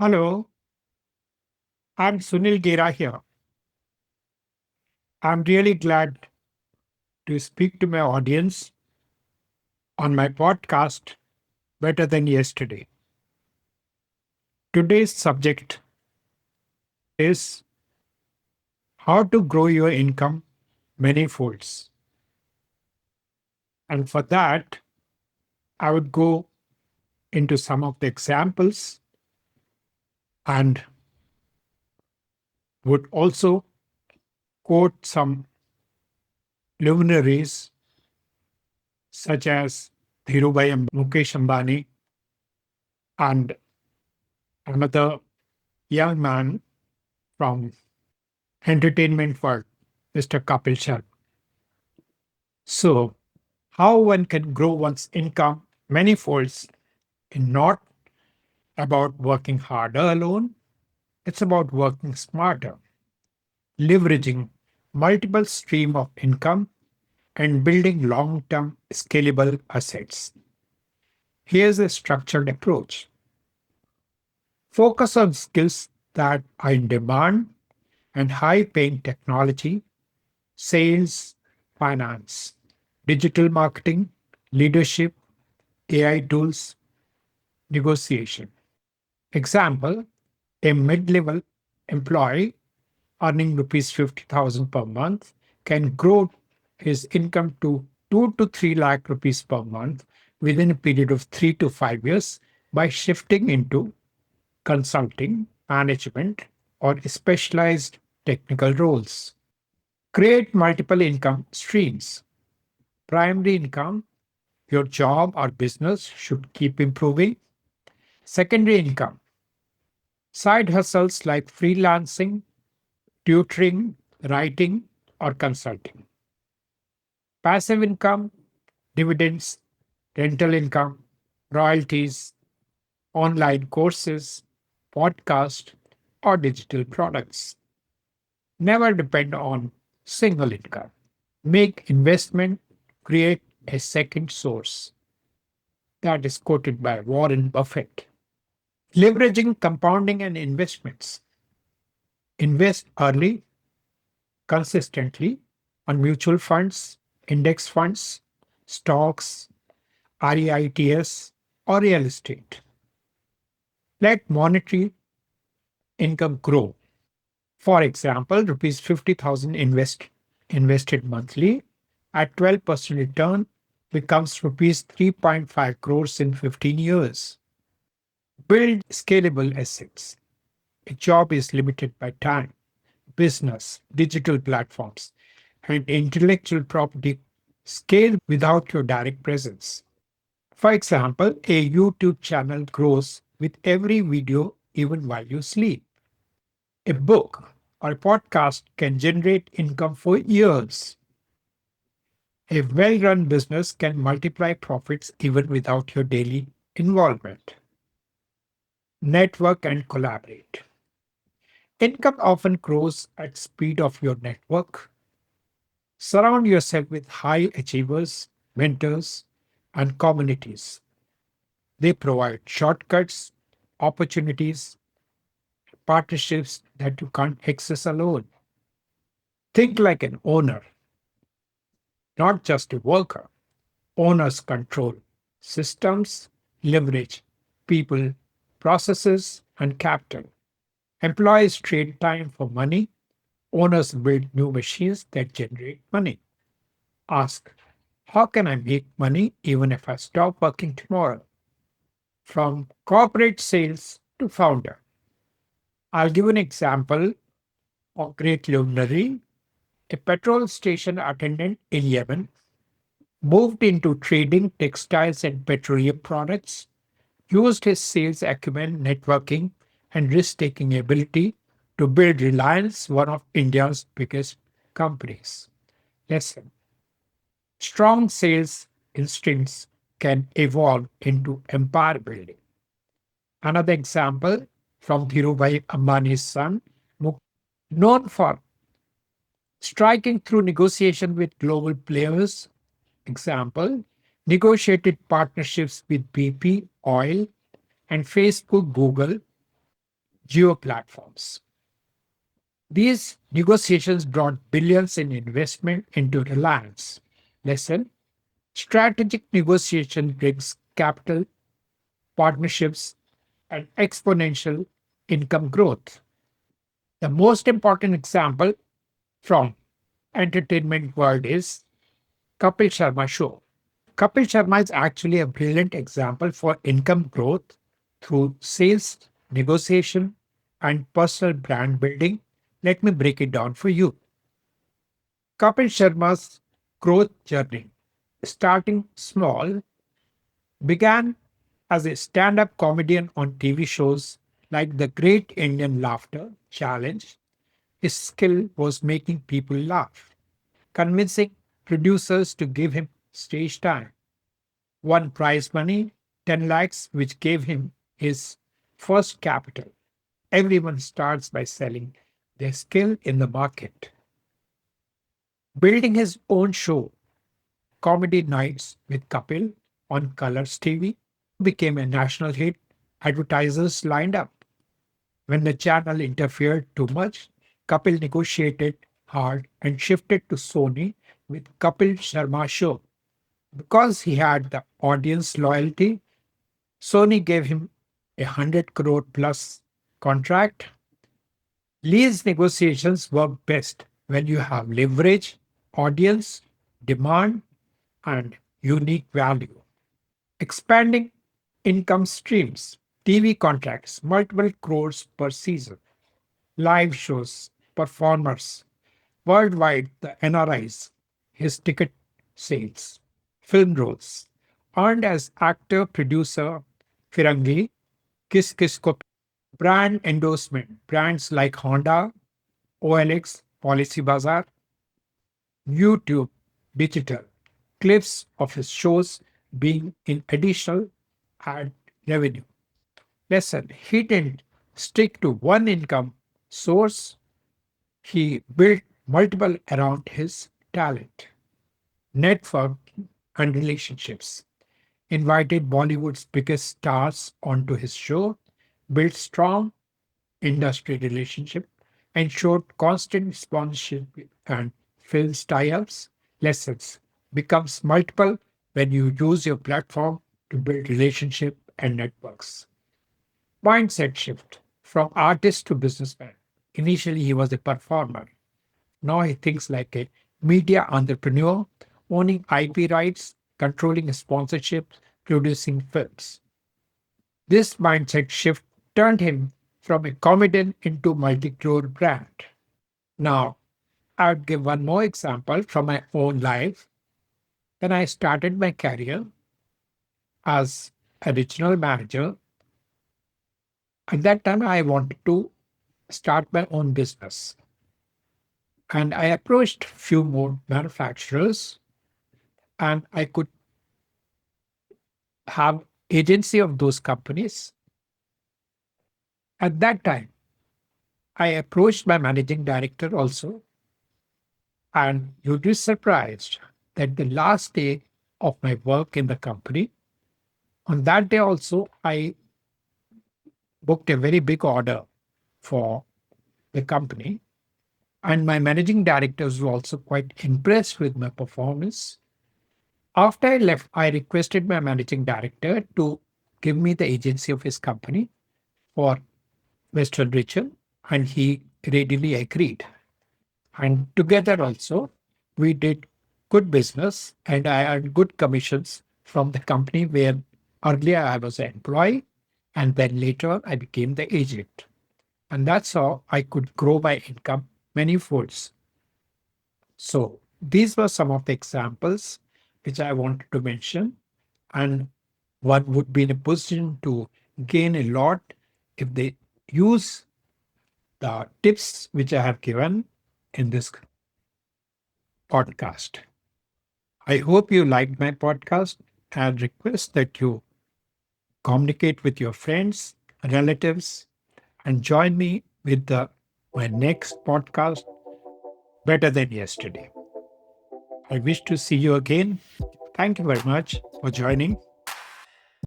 Hello, I'm Sunil Gera here. I'm really glad to speak to my audience on my podcast Better Than Yesterday. Today's subject is how to grow your income many folds. And for that, I would go into some of the examples and would also quote some luminaries such as Dhirubhai Mukesh Ambani and another young man from entertainment world, Mr. Kapil Sharma. So, how one can grow one's income many folds is not about working harder alone, it's about working smarter, leveraging multiple stream of income and building long-term scalable assets. Here's a structured approach. Focus on skills that are in demand and high-paying technology, sales, finance, digital marketing, leadership, AI tools, negotiation. Example, a mid-level employee earning rupees 50,000 per month can grow his income to 2 to 3 lakh rupees per month within a period of 3 to 5 years by shifting into consulting, management, or specialized technical roles. Create multiple income streams. Primary income, your job or business should keep improving. Secondary income, side hustles like freelancing, tutoring, writing, or consulting. Passive income, dividends, rental income, royalties, online courses, podcast, or digital products. Never depend on single income. Make investment, create a second source. That is quoted by Warren Buffett. Leveraging compounding and investments. Invest early, consistently on mutual funds, index funds, stocks, REITs, or real estate. Let monetary income grow. For example, rupees 50,000 invested monthly at 12% return becomes rupees 3.5 crores in 15 years. Build scalable assets. A job is limited by time, business, digital platforms, and intellectual property scale without your direct presence. For example, a YouTube channel grows with every video even while you sleep. A book or a podcast can generate income for years. A well run business can multiply profits even without your daily involvement. Network and collaborate. Income often grows at speed of your network. Surround yourself with high achievers, mentors, and communities. They provide shortcuts, opportunities, partnerships that you can't access alone. Think like an owner, not just a worker. Owners control systems, leverage people, processes, and capital. Employees trade time for money. Owners build new machines that generate money. Ask, how can I make money even if I stop working tomorrow? From corporate sales to founder. I'll give an example of great luminary. A petrol station attendant in Yemen moved into trading textiles and petroleum products, used his sales acumen, networking, and risk taking ability to build Reliance, one of India's biggest companies. Lesson: strong sales instincts can evolve into empire building. Another example from Dhirubhai Ambani's son, Mukesh, known for striking through negotiation with global players. Example, negotiated partnerships with BP, Oil, and Facebook, Google, geo platforms. These negotiations brought billions in investment into Reliance. Lesson: strategic negotiation brings capital, partnerships, and exponential income growth. The most important example from entertainment world is Kapil Sharma show. Kapil Sharma is actually a brilliant example for income growth through sales, negotiation, and personal brand building. Let me break it down for you. Kapil Sharma's growth journey, starting small, began as a stand up comedian on TV shows like The Great Indian Laughter Challenge. His skill was making people laugh, convincing producers to give him stage time. Won prize money, 10 lakhs, which gave him his first capital. Everyone starts by selling their skill in the market. Building his own show, Comedy Nights with Kapil on Colors TV, became a national hit. Advertisers lined up. When the channel interfered too much, Kapil negotiated hard and shifted to Sony with Kapil Sharma Show. Because he had the audience loyalty, Sony gave him a 100 crore plus contract. Lease negotiations work best when you have leverage, audience, demand, and unique value. Expanding income streams, TV contracts, multiple crores per season, live shows, performers, worldwide, the NRIs, his ticket sales, film roles, earned as actor, producer, Firangi, Kiss Kiss Ko, brand endorsement, brands like Honda, OLX, Policy Bazaar, YouTube, digital, clips of his shows being in additional ad revenue. Lesson: he didn't stick to one income source, he built multiple around his talent, network, and relationships. Invited Bollywood's biggest stars onto his show, built strong industry relationship, ensured constant sponsorship and film tie-ups. Lessons becomes multiple when you use your platform to build relationship and networks. Mindset shift from artist to businessman. Initially, he was a performer. Now he thinks like a media entrepreneur, owning IP rights, controlling sponsorships, producing films. This mindset shift turned him from a comedian into multi-crore brand. Now, I would give one more example from my own life. When I started my career as a regional manager, at that time I wanted to start my own business. And I approached few more manufacturers and I could have agency of those companies. At that time, I approached my managing director also, and you'd be surprised that the last day of my work in the company, on that day also, I booked a very big order for the company. And my managing directors were also quite impressed with my performance. After I left, I requested my managing director to give me the agency of his company for Western region, and he readily agreed. And together also, we did good business and I earned good commissions from the company where earlier I was an employee and then later I became the agent. And that's how I could grow my income many folds. So these were some of the examples which I wanted to mention. And one would be in a position to gain a lot if they use the tips which I have given in this podcast. I hope you liked my podcast and request that you communicate with your friends, relatives, and join me with my next podcast, Better Than Yesterday. I wish to see you again. Thank you very much for joining.